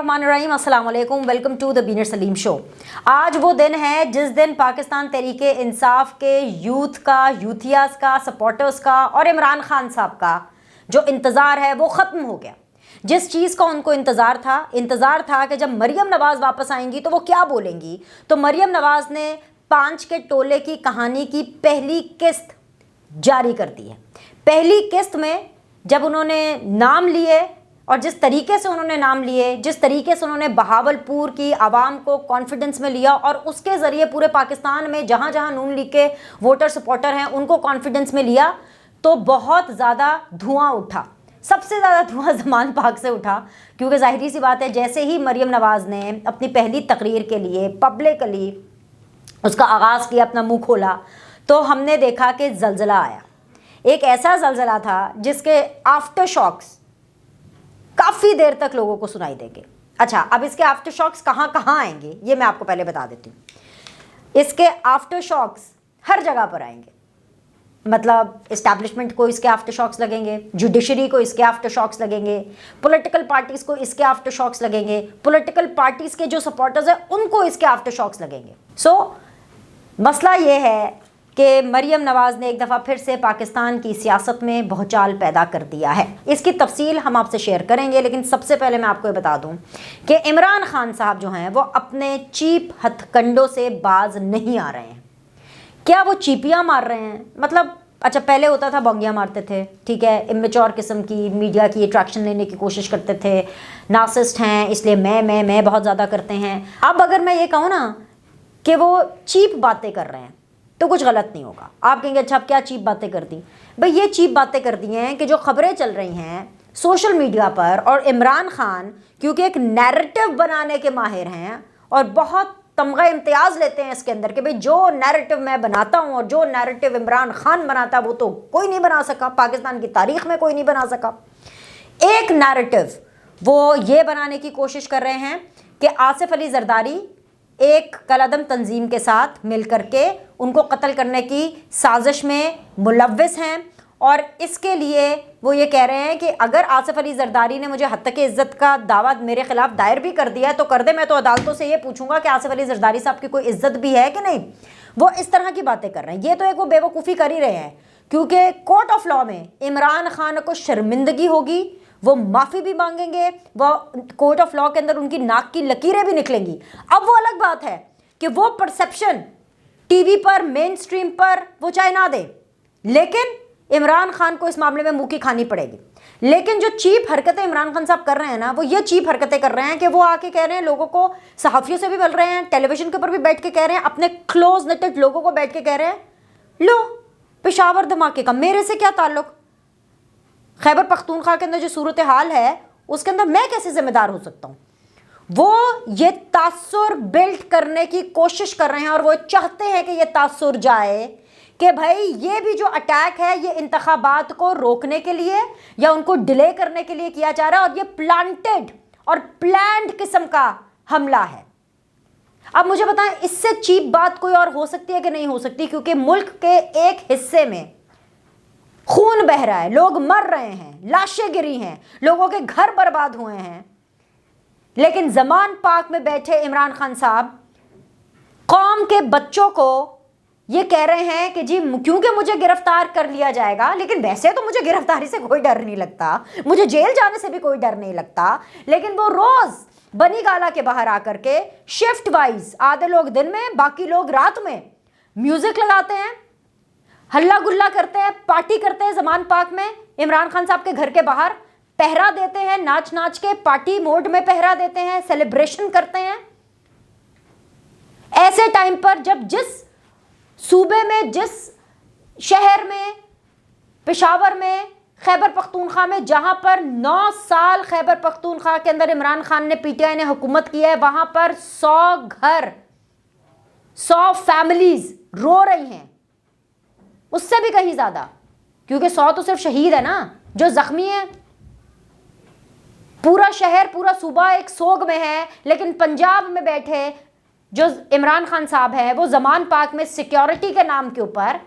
बिस्मिल्लाहिर्रहमानिर्रहीम, अस्सलाम वालेकुम, वेलकम टू द बीनर सलीम शो। आज वो दिन है जिस दिन पाकिस्तान तहरीके इंसाफ के यूथ का, यूथियास का, सपोर्टर्स का और इमरान खान साहब का जो इंतज़ार है वो ख़त्म हो गया। जिस चीज़ का उनको इंतज़ार था कि जब मरियम नवाज़ वापस आएंगी तो वो क्या बोलेंगी, तो मरियम नवाज़ ने 5 के टोले की कहानी की पहली किस्त जारी कर दी है। पहली किस्त में जब उन्होंने नाम लिए और जिस तरीके से उन्होंने नाम लिए, जिस तरीके से उन्होंने बहावलपुर की आवाम को कॉन्फिडेंस में लिया और उसके ज़रिए पूरे पाकिस्तान में जहाँ जहाँ नून लीग के वोटर सपोर्टर हैं उनको कॉन्फिडेंस में लिया, तो बहुत ज़्यादा धुआं उठा। सबसे ज़्यादा धुआं ज़मान पाक से उठा, क्योंकि ज़ाहिरी सी बात है, जैसे ही मरियम नवाज़ ने अपनी पहली तकरीर के लिए पब्लिकली उसका आगाज़ किया, अपना मुँह खोला, तो हमने देखा कि ज़लज़ला आया। एक ऐसा ज़लज़ला था जिसके आफ्टर शॉक्स काफ़ी देर तक लोगों को सुनाई देंगे। अच्छा, अब इसके आफ्टर शॉक्स कहाँ कहाँ आएंगे ये मैं आपको पहले बता देती हूँ। इसके आफ्टर शॉक्स हर जगह पर आएंगे, मतलब इस्टेब्लिशमेंट को इसके आफ्टर शॉक्स लगेंगे, जुडिशरी को इसके आफ्टर शॉक्स लगेंगे, पॉलिटिकल पार्टीज़ को इसके आफ्टर शॉक्स लगेंगे, पॉलिटिकल पार्टीज़ के जो सपोर्टर्स हैं उनको इसके आफ्टर शॉक्स लगेंगे। मसला ये है कि मरियम नवाज़ ने एक दफ़ा फिर से पाकिस्तान की सियासत में भूचाल पैदा कर दिया है। इसकी तफसील हम आपसे शेयर करेंगे, लेकिन सबसे पहले मैं आपको ये बता दूं कि इमरान खान साहब जो हैं वो अपने चीप हथकंडों से बाज नहीं आ रहे हैं। क्या वो चीपियाँ मार रहे हैं? मतलब अच्छा, पहले होता था बोंगियाँ मारते थे, ठीक है, इमेच्योर किस्म की मीडिया की अट्रैक्शन लेने की कोशिश करते थे, नार्सिसिस्ट हैं इसलिए मैं बहुत ज़्यादा करते हैं। अब अगर मैं ये कहूँ ना कि वो चीप बातें कर रहे हैं तो कुछ गलत नहीं होगा। आप कहेंगे अच्छा, अब क्या चीप बातें कर दी? भाई ये चीप बातें कर दी हैं कि जो खबरें चल रही हैं सोशल मीडिया पर, और इमरान खान क्योंकि एक नैरेटिव बनाने के माहिर हैं और बहुत तमगा इम्तियाज़ लेते हैं इसके अंदर कि भाई जो नैरेटिव मैं बनाता हूँ और जो नैरेटिव इमरान खान बनाता वो तो कोई नहीं बना सका, पाकिस्तान की तारीख में कोई नहीं बना सका। एक नैरेटिव वो ये बनाने की कोशिश कर रहे हैं कि आसिफ अली जरदारी एक कलअदम तंजीम के साथ मिल करके उनको कत्ल करने की साजिश में मुलव्विस हैं, और इसके लिए वो ये कह रहे हैं कि अगर आसिफ अली जरदारी ने मुझे हत्या की इज़्ज़त का दावा मेरे खिलाफ दायर भी कर दिया है तो कर दे, मैं तो अदालतों से ये पूछूंगा कि आसिफ अली जरदारी साहब की कोई इज़्ज़त भी है कि नहीं। वो इस तरह की बातें कर रहे हैं। ये तो एक वो बेवकूफ़ी कर ही रहे हैं, क्योंकि कोर्ट ऑफ लॉ में इमरान खान को शर्मिंदगी होगी, वो माफ़ी भी मांगेंगे, वो कोर्ट ऑफ लॉ के अंदर उनकी नाक की लकीरें भी निकलेंगी। अब वो अलग बात है कि वो परसेप्शन टीवी पर, मेन स्ट्रीम पर वो चाहे ना दे, लेकिन इमरान खान को इस मामले में मुंह की खानी पड़ेगी। लेकिन जो चीप हरकतें इमरान खान साहब कर रहे हैं ना, वो ये चीप हरकतें कर रहे हैं कि वो आके कह रहे हैं लोगों को, सहाफ़ियों से भी मिल रहे हैं, टेलीविजन के ऊपर भी बैठ के कह रहे हैं, अपने क्लोज नेटेड लोगों को बैठ के कह रहे हैं, लो पेशावर धमाके का मेरे से क्या ताल्लुक, खैबर पख्तूनख्वा के अंदर जो सूरत हाल है उसके अंदर मैं कैसे जिम्मेदार हो सकता हूँ। वो ये तासुर बिल्ड करने की कोशिश कर रहे हैं और वो चाहते हैं कि ये तासुर जाए कि भाई ये भी जो अटैक है ये इंतखाबात को रोकने के लिए या उनको डिले करने के लिए किया जा रहा है, और ये प्लांटेड और प्लान्ड किस्म का हमला है। अब मुझे बताएं, इससे चीप बात कोई और हो सकती है कि नहीं हो सकती? क्योंकि मुल्क के एक हिस्से में खून बह रहा है, लोग मर रहे हैं, लाशें गिरी हैं, लोगों के घर बर्बाद हुए हैं, लेकिन ज़मान पाक में बैठे इमरान खान साहब कौम के बच्चों को ये कह रहे हैं कि जी क्योंकि मुझे गिरफ्तार कर लिया जाएगा, लेकिन वैसे तो मुझे गिरफ्तारी से कोई डर नहीं लगता, मुझे जेल जाने से भी कोई डर नहीं लगता, लेकिन वो रोज़ बनी गाला के बाहर आकर के शिफ्ट वाइज, आधे लोग दिन में बाकी लोग रात में म्यूज़िक लगाते हैं, हल्ला गुल्ला करते हैं, पार्टी करते हैं ज़मान पाक में, इमरान खान साहब के घर के बाहर पहरा देते हैं, नाच नाच के पार्टी मोड में पहरा देते हैं, सेलिब्रेशन करते हैं। ऐसे टाइम पर जब जिस सूबे में, जिस शहर में, पेशावर में, खैबर पख्तूनख्वा में, जहां पर 9 साल खैबर पख्तूनख्वा के अंदर इमरान खान ने, पीटीआई ने हुकूमत की है, वहां पर 100 घर, 100 फैमिलीज रो रही हैं, उससे भी कहीं ज्यादा, क्योंकि 100 तो सिर्फ शहीद है ना, जो जख्मी है। पूरा शहर, पूरा सूबा एक सोग में है, लेकिन पंजाब में बैठे जो इमरान खान साहब है वो ज़मान पाक में सिक्योरिटी के नाम के ऊपर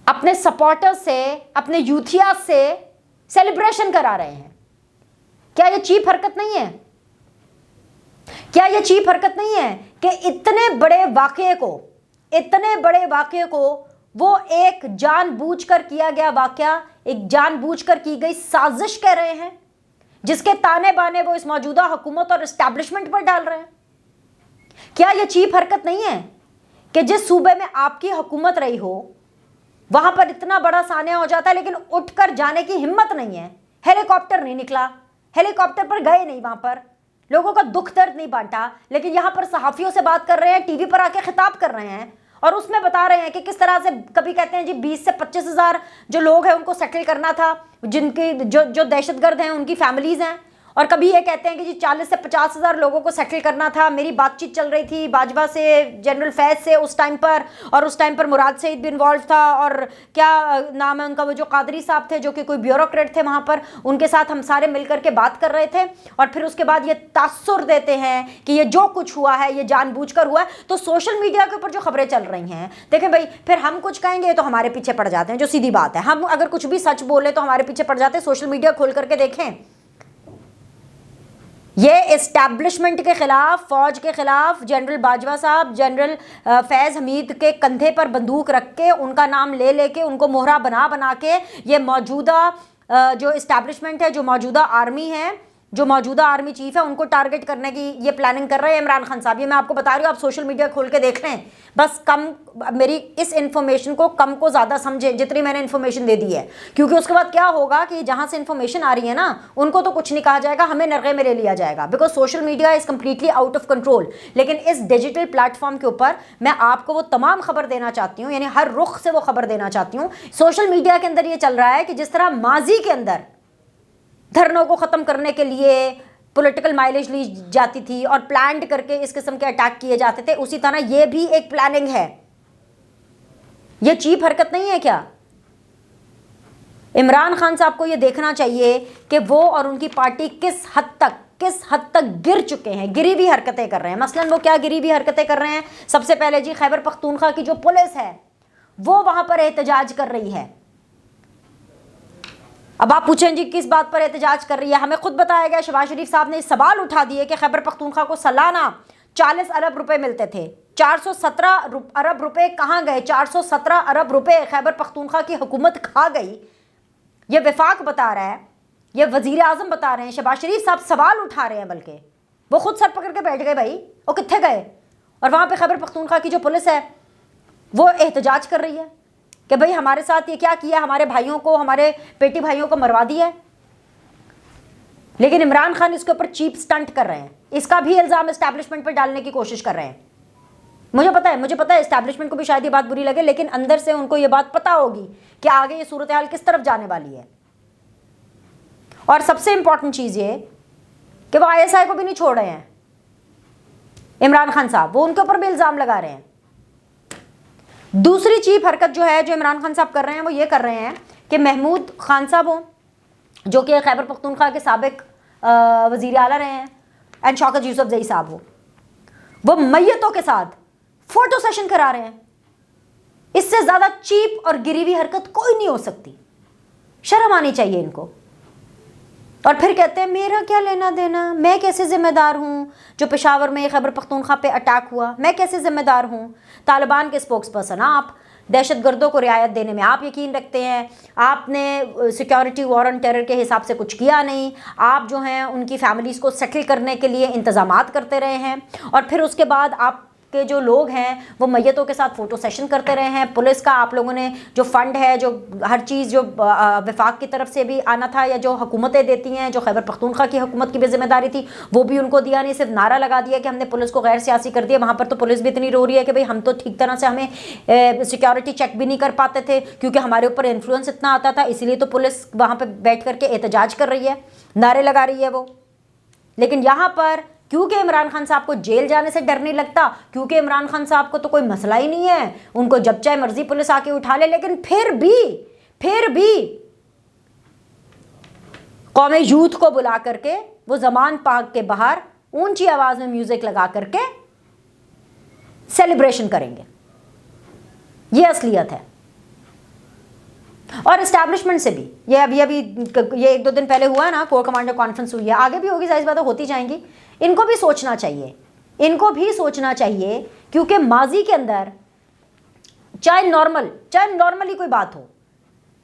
अपने सपोर्टर्स से, अपने यूथिया से सेलिब्रेशन करा रहे हैं। क्या ये चीप हरकत नहीं है? क्या ये चीप हरकत नहीं है कि इतने बड़े वाकये को वो एक जानबूझकर किया गया वाकया, एक जानबूझकर की गई साजिश कह रहे हैं, जिसके ताने बाने वो इस मौजूदा हुकूमत और एस्टैब्लिशमेंट पर डाल रहे हैं? क्या यह चीप हरकत नहीं है कि जिस सूबे में आपकी हुकूमत रही हो वहां पर इतना बड़ा सानिया हो जाता है लेकिन उठकर जाने की हिम्मत नहीं है? हेलीकॉप्टर नहीं निकला, हेलीकॉप्टर पर गए नहीं, वहां पर लोगों का दुख दर्द नहीं बांटा, लेकिन यहां पर सहाफियों से बात कर रहे हैं, टीवी पर आके खिताब कर रहे हैं और उसमें बता रहे हैं कि किस तरह से कभी कहते हैं जी 20 से 25 हज़ार जो लोग हैं उनको सेटल करना था, जिनके जो दहशतगर्द हैं उनकी फैमिलीज हैं, और कभी ये कहते हैं कि जी 40 से 50 हज़ार लोगों को सेटल करना था। मेरी बातचीत चल रही थी बाजवा से, जनरल फैज से उस टाइम पर, और उस टाइम पर मुराद सईद भी इन्वॉल्व था, और क्या नाम है उनका, वो जो कादरी साहब थे जो कि कोई ब्यूरोक्रेट थे वहाँ पर, उनके साथ हम सारे मिलकर के बात कर रहे थे। और फिर उसके बाद ये तासुर देते हैं कि ये जो कुछ हुआ है ये जानबूझकर हुआ है। तो सोशल मीडिया के ऊपर जो खबरें चल रही हैं, देखें भाई, फिर हम कुछ कहेंगे तो हमारे पीछे पड़ जाते हैं, जो सीधी बात है। हम अगर कुछ भी सच बोले तो हमारे पीछे पड़ जाते हैं। सोशल मीडिया खोल करके देखें, ये एस्टैब्लिशमेंट के खिलाफ, फौज के खिलाफ, जनरल बाजवा साहब, जनरल फैज़ हमीद के कंधे पर बंदूक रख के, उनका नाम ले लेके, उनको मोहरा बना के ये मौजूदा जो एस्टैब्लिशमेंट है, जो मौजूदा आर्मी है, जो मौजूदा आर्मी चीफ है, उनको टारगेट करने की ये प्लानिंग कर रहे हैं इमरान खान साहब। ये मैं आपको बता रही हूँ, आप सोशल मीडिया खोल के देख लें। बस मेरी इस इन्फॉर्मेशन को कम को ज़्यादा समझें जितनी मैंने इन्फॉर्मेशन दे दी है, क्योंकि उसके बाद क्या होगा कि जहाँ से इन्फॉर्मेशन आ रही है ना, उनको तो कुछ नहीं कहा जाएगा, हमें नरगे में ले लिया जाएगा, because social media is completely out of control. लेकिन इस डिजिटल प्लेटफॉर्म के ऊपर मैं आपको वो तमाम खबर देना चाहती हूँ, यानी हर रुख से वो खबर देना चाहती हूँ। सोशल मीडिया के अंदर ये चल रहा है कि जिस तरह माजी के अंदर धरनों को ख़त्म करने के लिए पॉलिटिकल माइलेज ली जाती थी और प्लान करके इस किस्म के अटैक किए जाते थे, उसी तरह ये भी एक प्लानिंग है। ये चीप हरकत नहीं है क्या? इमरान खान साहब को ये देखना चाहिए कि वो और उनकी पार्टी किस हद तक गिर चुके हैं, गिरी हुई हरकतें कर रहे हैं। मसलन वो क्या गिरी हुई हरकतें कर रहे हैं? सबसे पहले जी, खैबर पख्तूनख्वा की जो पुलिस है वो वहां पर एहतजाज कर रही है। अब आप पूछें जी किस बात पर एहतजाज कर रही है? हमें खुद बताया गया, शहबाज शरीफ साहब ने सवाल उठा दिए कि खैबर पख्तूनख्वा को सालाना 40 अरब रुपए मिलते थे, 417 अरब रुपए कहाँ गए? 417 अरब रुपए खैबर पख्तूनख्वा की हुकूमत खा गई। ये वफाक बता रहा है, ये वजीर आजम बता रहे हैं, शहबाज शरीफ साहब सवाल उठा रहे हैं, बल्कि वो खुद सर पकड़ के बैठ गए, भाई वो कितने गए? और वहाँ पर खैबर पख्तूनख्वा की जो पुलिस है वो एहतजाज कर रही है कि भाई हमारे साथ ये क्या किया, हमारे भाइयों को, हमारे बेटी भाइयों को मरवा दिया है। लेकिन इमरान खान इसके ऊपर चीप स्टंट कर रहे हैं, इसका भी इल्ज़ाम एस्टैब्लिशमेंट पर डालने की कोशिश कर रहे हैं। मुझे पता है एस्टैब्लिशमेंट को भी शायद ये बात बुरी लगे, लेकिन अंदर से उनको ये बात पता होगी कि आगे ये सूरत हाल किस तरफ जाने वाली है। और सबसे इंपॉर्टेंट चीज़ ये कि वो ISI को भी नहीं छोड़ रहे हैं इमरान खान साहब, वो उनके ऊपर भी इल्ज़ाम लगा रहे हैं। दूसरी चीप हरकत जो है, जो इमरान खान साहब कर रहे हैं, वो ये कर रहे हैं कि महमूद खान साहब हो, जो कि खैबर पख्तूनख्वा के साबिक वज़ीर आला रहे हैं, एंड शौकत यूसुफजई साहब हो, वो मैयतों के साथ फोटो सेशन करा रहे हैं। इससे ज़्यादा चीप और गिरी हुई हरकत कोई नहीं हो सकती। शर्म आनी चाहिए इनको। और फिर कहते हैं मेरा क्या लेना देना, मैं कैसे ज़िम्मेदार हूँ? जो पेशावर में खैबर पख्तूनख्वा पे अटैक हुआ, मैं कैसे ज़िम्मेदार हूँ? तालिबान के स्पोक्स पर्सन आप, दहशतगर्दों को रियायत देने में आप यकीन रखते हैं, आपने सिक्योरिटी वॉर ऑन टेरर के हिसाब से कुछ किया नहीं, आप जो हैं उनकी फैमिलीज़ को सेटल करने के लिए इंतज़ामात करते रहे हैं, और फिर उसके बाद आप के जो लोग हैं वो मैयतों के साथ फ़ोटो सेशन करते रहे हैं। पुलिस का आप लोगों ने जो फ़ंड है, जो हर चीज़ जो वफाक की तरफ से भी आना था, या जो हुकूमतें देती हैं, जो खैबर पख्तूनख्वा की हुकूमत की भी जिम्मेदारी थी, वो भी उनको दिया नहीं। सिर्फ नारा लगा दिया कि हमने पुलिस को गैर सियासी कर दिया। वहाँ पर तो पुलिस भी इतनी रो रही है कि भाई हम तो ठीक तरह से हमें सिक्योरिटी चेक भी नहीं कर पाते थे, क्योंकि हमारे ऊपर इन्फ्लुएंस इतना आता था, इसीलिए तो पुलिस वहाँ पर बैठ करके एहतजाज कर रही है, नारे लगा रही है वो। लेकिन यहाँ पर क्योंकि इमरान खान साहब को जेल जाने से डर नहीं लगता, क्योंकि इमरान खान साहब को तो कोई मसला ही नहीं है, उनको जब चाहे मर्जी पुलिस आके उठा ले, लेकिन फिर भी कौमी यूथ को बुला करके वो जमान पार्क के बाहर ऊंची आवाज में म्यूजिक लगा करके सेलिब्रेशन करेंगे। ये असलियत है। और एस्टैब्लिशमेंट से भी ये अभी ये 1-2 दिन पहले हुआ है ना, कोर कमांडर कॉन्फ्रेंस हुई है, आगे भी होगी, जाहिर बात होती जाएंगी। इनको भी सोचना चाहिए इनको भी सोचना चाहिए, क्योंकि माजी के अंदर चाहे नॉर्मली कोई बात हो,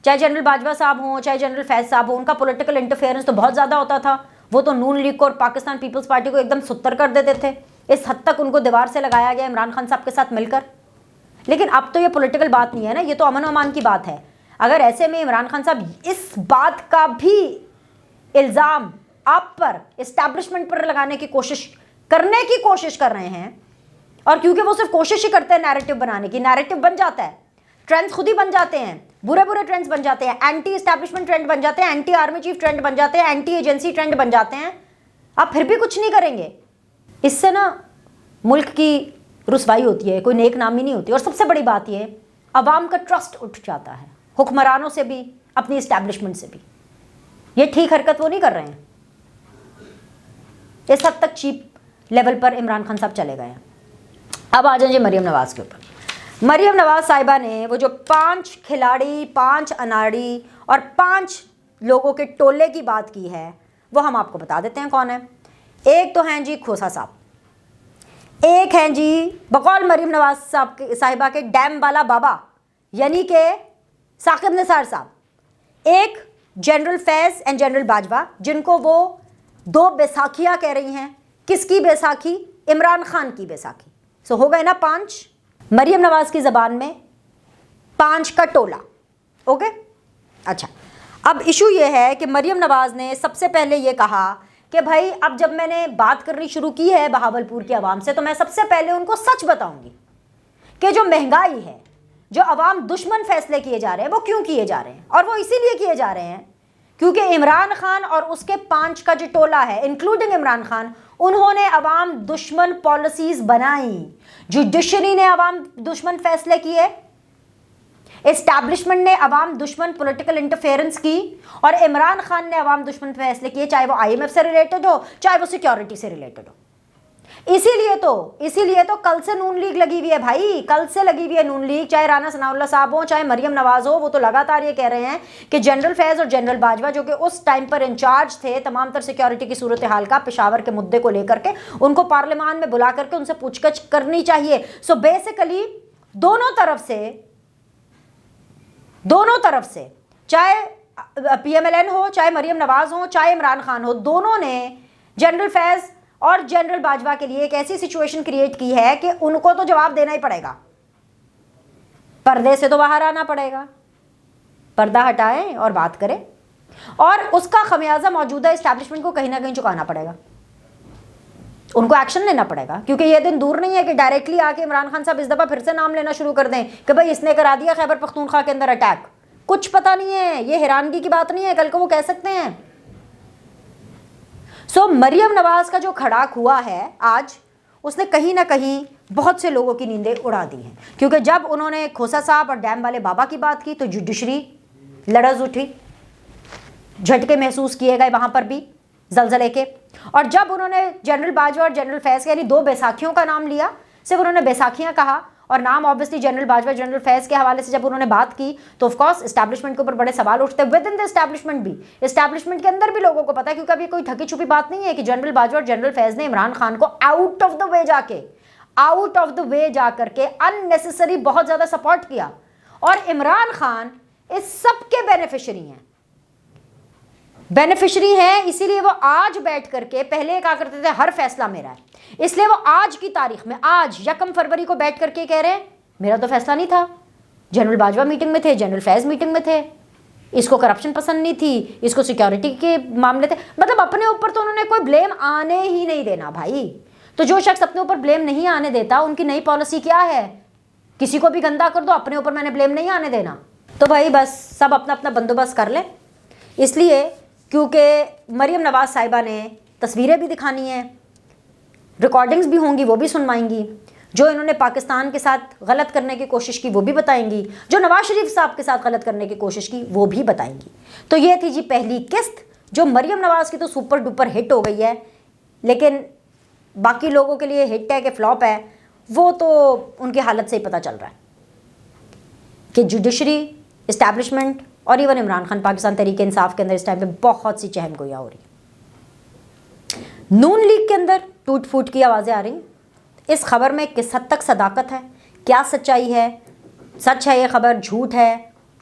चाहे जनरल बाजवा साहब हों, चाहे जनरल फैज साहब हो, उनका पॉलिटिकल इंटरफेरेंस तो बहुत ज़्यादा होता था। वो तो नून लीग को और पाकिस्तान पीपल्स पार्टी को एकदम सुत्तर कर देते थे। इस हद तक उनको दीवार से लगाया गया इमरान खान साहब के साथ मिलकर। लेकिन अब तो ये पॉलिटिकल बात नहीं है ना, ये तो अमन अमान की बात है। अगर ऐसे में इमरान खान साहब इस बात का भी इल्ज़ाम आप पर, इस्टेब्लिशमेंट पर लगाने की कोशिश कर रहे हैं, और क्योंकि वो सिर्फ कोशिश ही करते हैं नैरेटिव बनाने की, नैरेटिव बन जाता है, ट्रेंड्स खुद ही बन जाते हैं, बुरे ट्रेंड्स बन जाते हैं, एंटी एस्टैब्लिशमेंट ट्रेंड बन जाते हैं, एंटी आर्मी चीफ ट्रेंड बन जाते हैं, एंटी एजेंसी ट्रेंड बन जाते हैं। आप फिर भी कुछ नहीं करेंगे, इससे ना मुल्क की रुसवाई होती है, कोई नेक नामी नहीं होती। और सबसे बड़ी बात यह, अवाम का ट्रस्ट उठ जाता है, हुक्मरानों से भी, अपनी इस्टेब्लिशमेंट से भी। ये ठीक हरकत वो नहीं कर रहे हैं। इस हद तक चीप लेवल पर इमरान खान साहब चले गए हैं। अब आ जाइए मरीम नवाज़ के ऊपर। मरीम नवाज़ साहिबा ने वो जो 5 खिलाड़ी, 5 अनाड़ी और 5 लोगों के टोले की बात की है, वो हम आपको बता देते हैं कौन है। एक तो हैं जी खोसा साहब, एक हैं जी बकौल मरीम नवाज़ साहिबा के डैम वाला बाबा यानी के साकिब निसार साहब, एक general Faiz and general Bajwa, जिनको वो 2 बैसाखियाँ कह रही हैं। किसकी बैसाखी? इमरान खान की बैसाखी। सो हो गए ना 5, मरीम नवाज़ की ज़बान में 5 का टोला। ओके, अच्छा, अब इशू ये है कि मरीम नवाज़ ने सबसे पहले ये कहा कि भाई अब जब मैंने बात करनी शुरू की है बहावलपुर की आवाम से, तो मैं सबसे पहले उनको सच बताऊंगी कि जो महंगाई है, जो अवाम दुश्मन फैसले किए जा रहे हैं, वो क्यों किए जा रहे हैं। और वो इसीलिए किए जा रहे हैं क्योंकि इमरान खान और उसके 5 का जो टोला है, इंक्लूडिंग इमरान खान, उन्होंने अवाम दुश्मन पॉलिसीज बनाई, जुडिशरी ने अवाम दुश्मन फैसले किए, एस्टैब्लिशमेंट ने अवाम दुश्मन पॉलिटिकल इंटरफेरेंस की, और इमरान खान ने अवाम दुश्मन फैसले किए, चाहे वो IMF से रिलेटेड हो, चाहे वो सिक्योरिटी से रिलेटेड हो। इसीलिए तो कल से नून लीग लगी हुई है भाई, कल से लगी हुई है नून लीग, चाहे राना सनाउल्लाह साहब हो, चाहे मरीम नवाज हो। वो तो लगातार ये कह रहे हैं कि जनरल फैज़ और जनरल बाजवा, जो कि उस टाइम पर इंचार्ज थे तमाम तर सिक्योरिटी की सूरत हाल का, पेशावर के मुद्दे को लेकर के, उनको पार्लियामान में बुला करके उनसे पूछताछ करनी चाहिए। सो बेसिकली दोनों तरफ से चाहे PMLN हो, चाहे मरीम नवाज हो, चाहे इमरान खान हो, दोनों ने जनरल फैज़ और जनरल बाजवा के लिए एक ऐसी सिचुएशन क्रिएट की है कि उनको तो जवाब देना ही पड़ेगा, पर्दे से तो बाहर आना पड़ेगा, पर्दा हटाएं और बात करें, और उसका खमियाजा मौजूदा एस्टैब्लिशमेंट को कहीं ना कहीं चुकाना पड़ेगा, उनको एक्शन लेना पड़ेगा। क्योंकि ये दिन दूर नहीं है कि डायरेक्टली आके इमरान खान साहब इस दफ़ा फिर से नाम लेना शुरू कर दें कि भाई इसने करा दिया खैबर पख्तूनख्वा के अंदर अटैक। कुछ पता नहीं है, ये हैरानगी की बात नहीं है, कल को वो कह सकते हैं। सो मरीम नवाज का जो खड़ाक हुआ है आज, उसने कहीं ना कहीं बहुत से लोगों की नींदें उड़ा दी हैं। क्योंकि जब उन्होंने खोसा साहब और डैम वाले बाबा की बात की तो जुडिशरी लड़ज उठी, झटके महसूस किए गए वहाँ पर भी जलजले के। और जब उन्होंने जनरल बाजवा और जनरल फैज़ यानी 2 बैसाखियों का नाम लिया, सिर्फ उन्होंने बैसाखियाँ कहा और नाम ऑब्वियसली जनरल बाजवा जनरल फैज़ के हवाले से जब उन्होंने बात की, तो ऑफ कोर्स एस्टैब्लिशमेंट के ऊपर बड़े सवाल उठते, विद इन द एस्टैब्लिशमेंट भी, एस्टैब्लिशमेंट के अंदर भी लोगों को पता है। क्योंकि अभी कोई ढकी छुपी बात नहीं है कि जनरल बाजवा और जनरल फैज़ ने इमरान खान को आउट ऑफ द वे जाकर के अननेसेसरी बहुत ज़्यादा सपोर्ट किया, और इमरान खान इस सब के बेनिफिशरी हैं। इसीलिए वो आज बैठ करके, पहले कहा करते थे हर फैसला मेरा है, इसलिए वो आज की तारीख में, आज 1 फरवरी को बैठ करके कह रहे हैं मेरा तो फैसला नहीं था, जनरल बाजवा मीटिंग में थे, जनरल फैज़ मीटिंग में थे, इसको करप्शन पसंद नहीं थी, इसको सिक्योरिटी के मामले थे। मतलब अपने ऊपर तो उन्होंने कोई ब्लेम आने ही नहीं देना भाई। तो जो शख्स अपने ऊपर ब्लेम नहीं आने देता, उनकी नई पॉलिसी क्या है? किसी को भी गंदा कर दो, अपने ऊपर मैंने ब्लेम नहीं आने देना। तो भाई बस सब अपना अपना बंदोबस्त कर लें, इसलिए क्योंकि मरीम नवाज़ साहिबा ने तस्वीरें भी दिखानी है, रिकॉर्डिंग्स भी होंगी, वो भी सुनवाएंगी, जो इन्होंने पाकिस्तान के साथ गलत करने की कोशिश की वो भी बताएंगी, जो नवाज शरीफ साहब के साथ गलत करने की कोशिश की वो भी बताएंगी। तो ये थी जी पहली किस्त, जो मरीम नवाज़ की तो सुपर डुपर हिट हो गई है, लेकिन बाकी लोगों के लिए हिट है कि फ्लॉप है, वो तो उनकी हालत से ही पता चल रहा है कि जुडिशरी, इस्टेब्लिशमेंट और इवन इमरान खान पाकिस्तान तहरीक इंसाफ के अंदर इस टाइम पे बहुत सी चहम गोया हो रही है। नून लीग के अंदर टूट फूट की आवाज़ें आ रही, इस खबर में किस हद तक सदाकत है, क्या सच्चाई है, सच है ये खबर, झूठ है,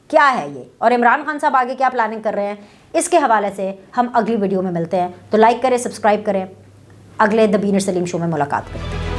क्या है ये, और इमरान खान साहब आगे क्या प्लानिंग कर रहे हैं, इसके हवाले से हम अगली वीडियो में मिलते हैं। तो लाइक करें, सब्सक्राइब करें, अगले द बीनर सलीम शो में मुलाकात करें।